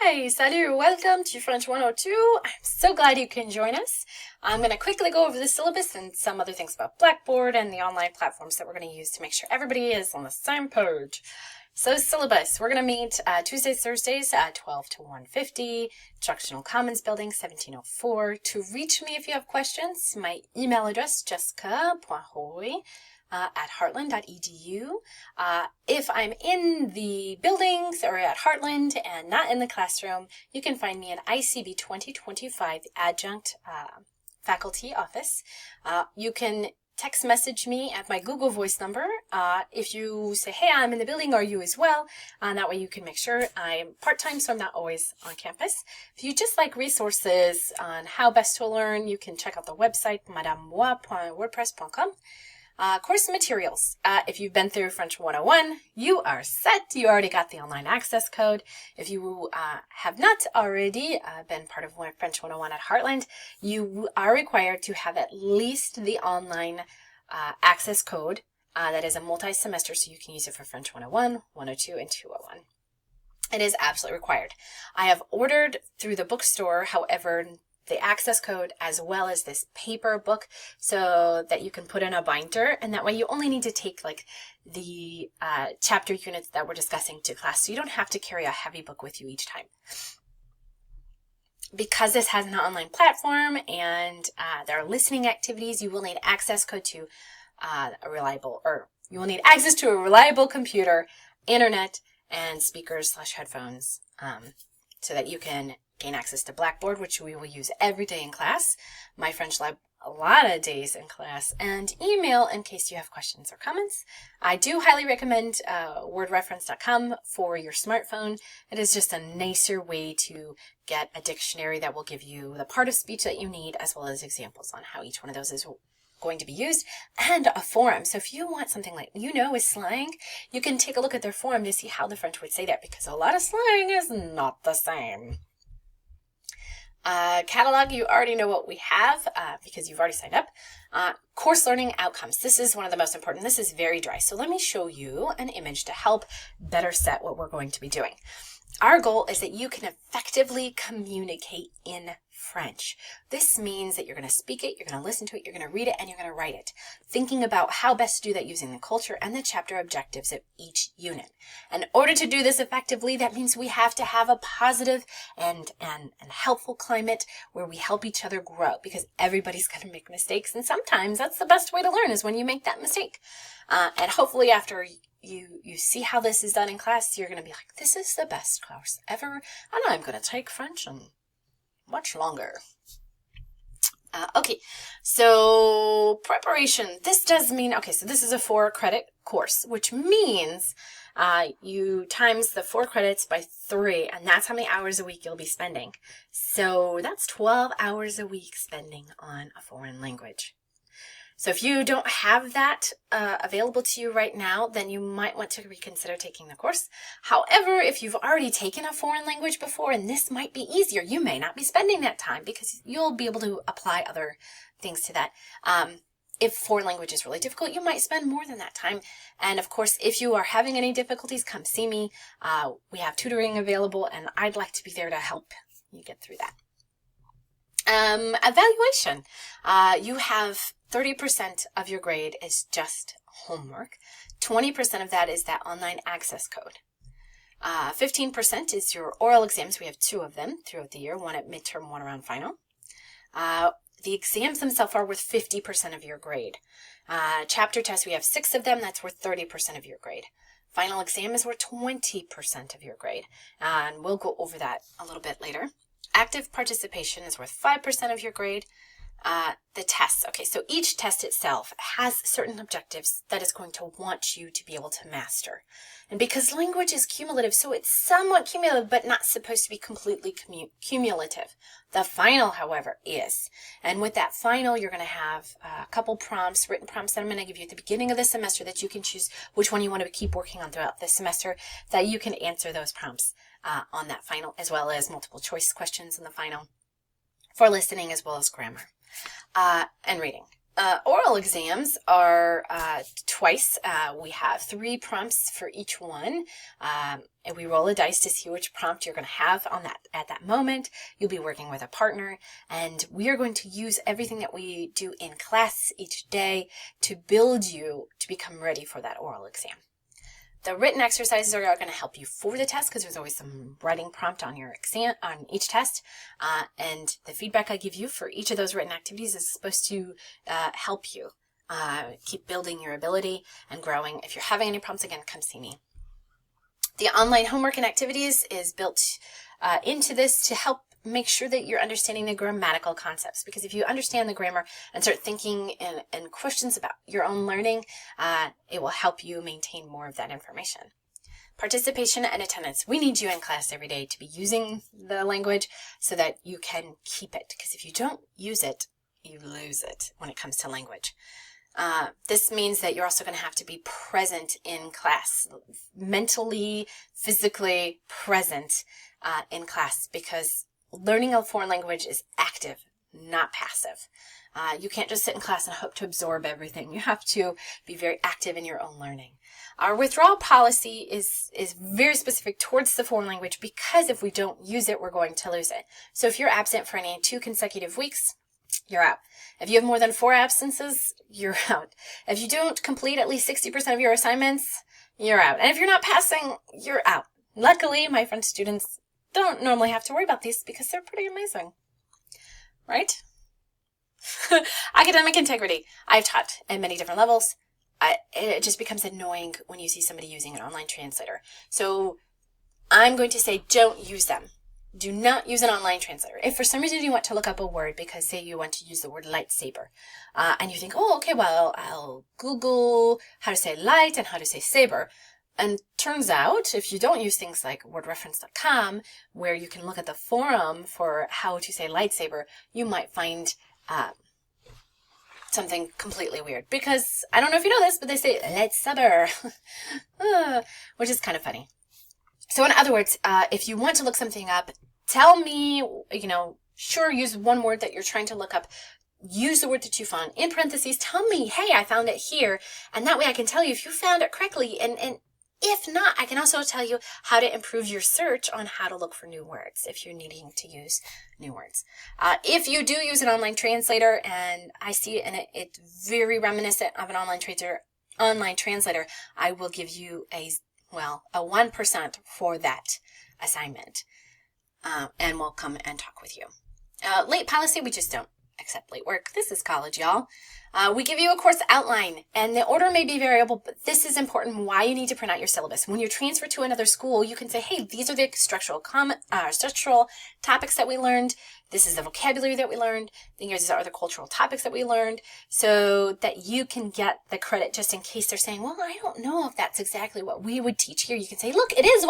Hi, salut, welcome to French 102. I'm so glad you can join us. I'm going to quickly go over the syllabus and some other things about Blackboard and the online platforms that we're going to use to make sure everybody is on the same page. So syllabus, we're going to meet Tuesdays, Thursdays at 12 to 1:50, Instructional Commons Building, 1704. To reach me if you have questions, my email address, jessica.roy at heartland.edu. If I'm in the buildings or at Heartland and not in the classroom, you can find me in ICB 2025 Adjunct Faculty Office. You can text message me at my Google Voice number if you say, hey, I'm in the building, or you as well. That way you can make sure I'm part-time, so I'm not always on campus. If you just like resources on how best to learn, you can check out the website, madamemois.wordpress.com. Course materials. If you've been through French 101, you are set. You already got the online access code. If you have not already been part of French 101 at Heartland, you are required to have at least the online access code that is a multi-semester, so you can use it for French 101, 102, and 201. It is absolutely required. I have ordered through the bookstore, however, the access code as well as this paper book so that you can put in a binder, and that way you only need to take like the chapter units that we're discussing to class, so you don't have to carry a heavy book with you each time. Because this has an online platform and there are listening activities, you will need access code to you will need access to a reliable computer, internet, and speakers/headphones so that you can gain access to Blackboard, which we will use every day in class, my French Lab a lot of days in class, and email in case you have questions or comments. I do highly recommend wordreference.com for your smartphone. It is just a nicer way to get a dictionary that will give you the part of speech that you need, as well as examples on how each one of those is going to be used, and a forum. So if you want something like, is slang, you can take a look at their forum to see how the French would say that, because a lot of slang is not the same. Catalog, you already know what we have because you've already signed up. Course learning outcomes. This is one of the most important. This is very dry. So let me show you an image to help better set what we're going to be doing. Our goal is that you can effectively communicate in French. This means that you're going to speak it, you're going to listen to it, you're going to read it, and you're going to write it. Thinking about how best to do that using the culture and the chapter objectives of each unit. In order to do this effectively, that means we have to have a positive and helpful climate where we help each other grow, because everybody's going to make mistakes, and sometimes that's the best way to learn, is when you make that mistake. And hopefully after you see how this is done in class, you're going to be like, this is the best course ever, and I'm going to take French and much longer. Okay, so preparation. This does mean, so this is a 4-credit course, which means you times the 4 credits by 3, and that's how many hours a week you'll be spending. So that's 12 hours a week spending on a foreign language. So if you don't have that available to you right now, then you might want to reconsider taking the course. However, if you've already taken a foreign language before, and this might be easier, you may not be spending that time because you'll be able to apply other things to that. If foreign language is really difficult, you might spend more than that time. And of course, if you are having any difficulties, come see me. We have tutoring available, and I'd like to be there to help you get through that. Evaluation. You have 30% of your grade is just homework. 20% of that is that online access code. 15% is your oral exams. We have 2 of them throughout the year, one at midterm, one around final. The exams themselves are worth 50% of your grade. Chapter tests, we have 6 of them. That's worth 30% of your grade. Final exam is worth 20% of your grade. And we'll go over that a little bit later. Active participation is worth 5% of your grade. The tests. Okay, so each test itself has certain objectives that is going to want you to be able to master. And because language is cumulative, so it's somewhat cumulative, but not supposed to be completely cumulative. The final, however, is. And with that final, you're going to have a couple prompts, written prompts that I'm going to give you at the beginning of the semester that you can choose which one you want to keep working on throughout the semester, that you can answer those prompts on that final, as well as multiple choice questions in the final for listening as well as grammar. And reading. Oral exams are twice. We have 3 prompts for each one, and we roll a dice to see which prompt you're going to have on that at that moment. You'll be working with a partner, and we are going to use everything that we do in class each day to build you to become ready for that oral exam. The written exercises are going to help you for the test because there's always some writing prompt on your exam, on each test. And the feedback I give you for each of those written activities is supposed to help you keep building your ability and growing. If you're having any problems, again, come see me. The online homework and activities is built into this to help make sure that you're understanding the grammatical concepts, because if you understand the grammar and start thinking in questions about your own learning, it will help you maintain more of that information. Participation and attendance. We need you in class every day to be using the language so that you can keep it, because if you don't use it, you lose it when it comes to language. This means that you're also going to have to be present in class, mentally, physically present in class, because learning a foreign language is active, not passive. You can't just sit in class and hope to absorb everything. You have to be very active in your own learning. Our withdrawal policy is very specific towards the foreign language, because if we don't use it, we're going to lose it. So if you're absent for any 2 consecutive weeks, you're out. If you have more than 4 absences, you're out. If you don't complete at least 60% of your assignments, you're out. And if you're not passing, you're out. Luckily, my French students don't normally have to worry about these because they're pretty amazing, right? Academic integrity. I've taught at many different levels. It just becomes annoying when you see somebody using an online translator. So I'm going to say don't use them. Do not use an online translator. If for some reason you want to look up a word, because say you want to use the word lightsaber, and you think, oh, okay, well, I'll Google how to say light and how to say saber. And turns out, if you don't use things like wordreference.com, where you can look at the forum for how to say lightsaber, you might find something completely weird. Because, I don't know if you know this, but they say lightsaber, which is kind of funny. So in other words, if you want to look something up, tell me, sure, use one word that you're trying to look up. Use the word that you found in parentheses. Tell me, hey, I found it here. And that way I can tell you if you found it correctly. And if not, I can also tell you how to improve your search on how to look for new words if you're needing to use new words. If you do use an online translator, and I see it and it's very reminiscent of an online translator, I will give you a 1% for that assignment. And we'll come and talk with you. Late policy, we just don't accept late work. This is college, y'all. We give you a course outline, and the order may be variable, but this is important why you need to print out your syllabus. When you transfer to another school, you can say, hey, these are the structural topics that we learned. This is the vocabulary that we learned. These are the cultural topics that we learned, so that you can get the credit just in case they're saying, well, I don't know if that's exactly what we would teach here. You can say, look, it is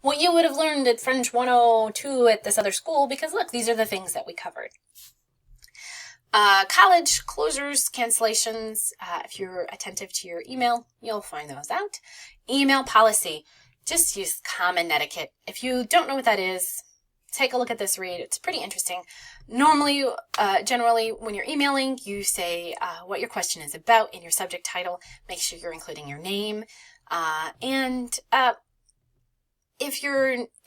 what you would have learned at French 102 at this other school, because look, these are the things that we covered. College closures, cancellations. If you're attentive to your email, you'll find those out. Email policy. Just use common etiquette. If you don't know what that is, take a look at this read. It's pretty interesting. Normally, generally, when you're emailing, you say what your question is about in your subject title. Make sure you're including your name.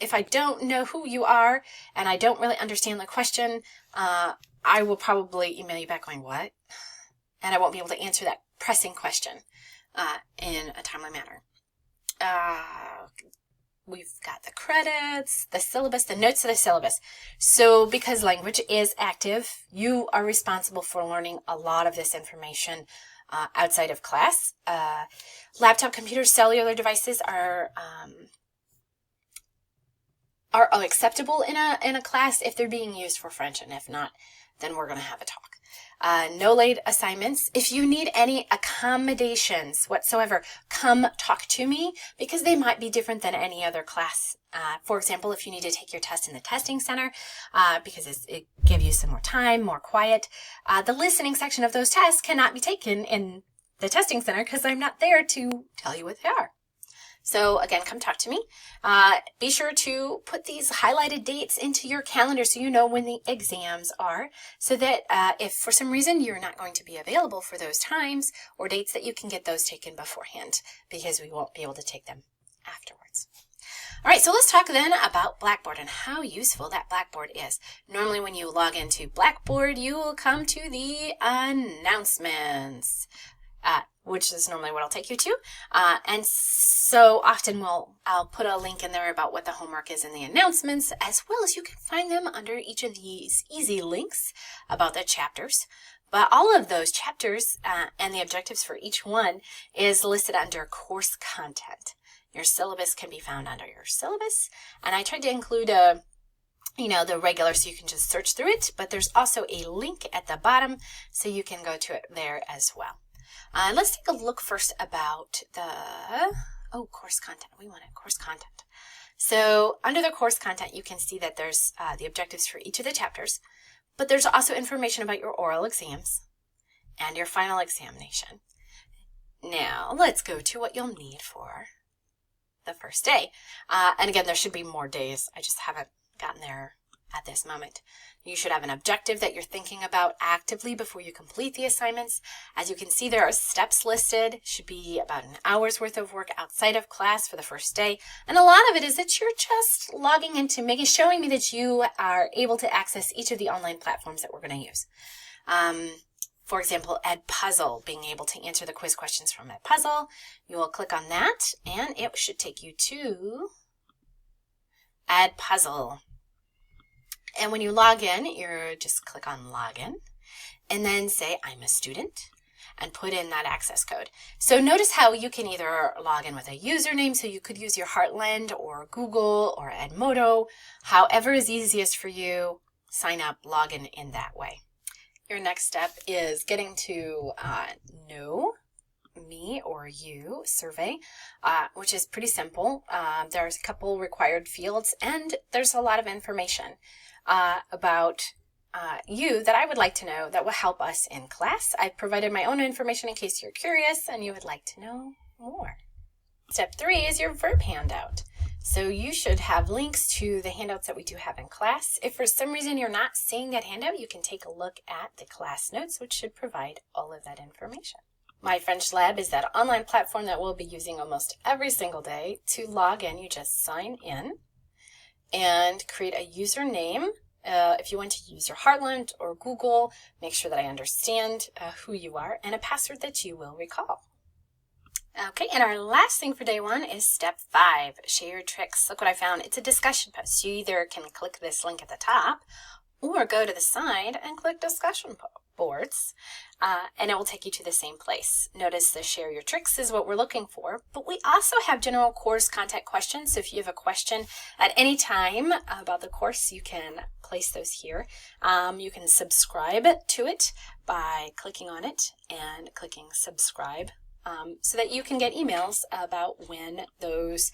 If I don't know who you are and I don't really understand the question, I will probably email you back going, what? And I won't be able to answer that pressing question in a timely manner. We've got the credits, the syllabus, the notes of the syllabus. So because language is active, you are responsible for learning a lot of this information outside of class. Laptop computers, cellular devices are acceptable in a class if they're being used for French, and if not, then we're going to have a talk. No late assignments. If you need any accommodations whatsoever, come talk to me, because they might be different than any other class. For example, if you need to take your test in the testing center, because it gives you some more time, more quiet, the listening section of those tests cannot be taken in the testing center because I'm not there to tell you what they are. So again, come talk to me. Be sure to put these highlighted dates into your calendar so you know when the exams are, so that if for some reason you're not going to be available for those times or dates, that you can get those taken beforehand, because we won't be able to take them afterwards. All right, so let's talk then about Blackboard and how useful that Blackboard is. Normally when you log into Blackboard, you will come to the announcements, which is normally what I'll take you to. And so often I'll put a link in there about what the homework is in the announcements, as well as you can find them under each of these easy links about the chapters. But all of those chapters and the objectives for each one is listed under course content. Your syllabus can be found under your syllabus. And I tried to include the regular, so you can just search through it. But there's also a link at the bottom, so you can go to it there as well. Let's take a look first about the, course content. We wanted course content. So under the course content, you can see that there's the objectives for each of the chapters, but there's also information about your oral exams and your final examination. Now, let's go to what you'll need for the first day. And again, there should be more days. I just haven't gotten there at this moment. You should have an objective that you're thinking about actively before you complete the assignments. As you can see, there are steps listed. Should be about an hour's worth of work outside of class for the first day. And a lot of it is that you're just logging into showing me that you are able to access each of the online platforms that we're going to use. For example, Edpuzzle, being able to answer the quiz questions from Edpuzzle. You will click on that and it should take you to Edpuzzle. And when you log in, you just click on Login and then say, I'm a student, and put in that access code. So notice how you can either log in with a username, so you could use your Heartland or Google or Edmodo, however is easiest for you, sign up, log in that way. Your next step is getting to Know Me or You survey, which is pretty simple. There's a couple required fields, and there's a lot of information about you that I would like to know that will help us in class. I've provided my own information in case you're curious and you would like to know more. Step 3 is your verb handout. So you should have links to the handouts that we do have in class. If for some reason you're not seeing that handout, you can take a look at the class notes, which should provide all of that information. My French Lab is that online platform that we'll be using almost every single day. To log in, you just sign in and create a username. If you want to use your Heartland or Google, make sure that I understand who you are, and a password that you will recall. Okay, and our last thing for day 1 is step 5, share your tricks. Look what I found. It's a discussion post. You either can click this link at the top or go to the side and click discussion boards, and it will take you to the same place. Notice the share your tricks is what we're looking for, but we also have general course content questions. So if you have a question at any time about the course, you can place those here. You can subscribe to it by clicking on it and clicking subscribe, so that you can get emails about when those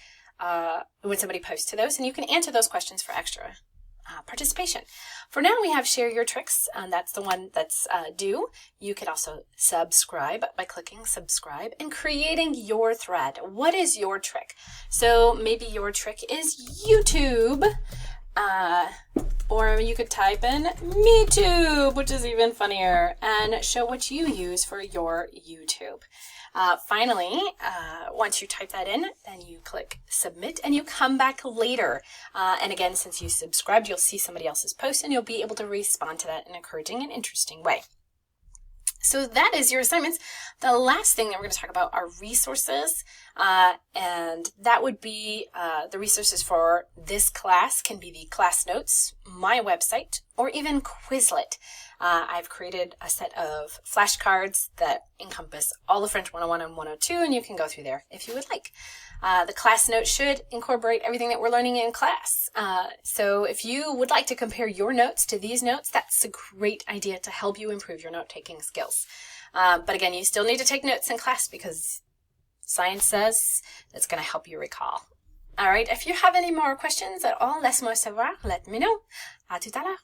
when somebody posts to those, and you can answer those questions for extra participation. For now, we have share your tricks, and that's the one that's due. You could also subscribe by clicking subscribe and creating your thread. What is your trick? So maybe your trick is YouTube, or you could type in MeTube, which is even funnier, and show what you use for your YouTube. Finally, once you type that in, then you click submit and you come back later. And again, since you subscribed, you'll see somebody else's post and you'll be able to respond to that in an encouraging and interesting way. So that is your assignments. The last thing that we're going to talk about are resources, and that would be the resources for this class can be the class notes, my website, or even Quizlet. I've created a set of flashcards that encompass all of French 101 and 102, and you can go through there if you would like. The class notes should incorporate everything that we're learning in class. So if you would like to compare your notes to these notes, that's a great idea to help you improve your note-taking skills. But again, you still need to take notes in class because science says it's going to help you recall. All right, if you have any more questions at all, laisse-moi savoir, let me know. À tout à l'heure.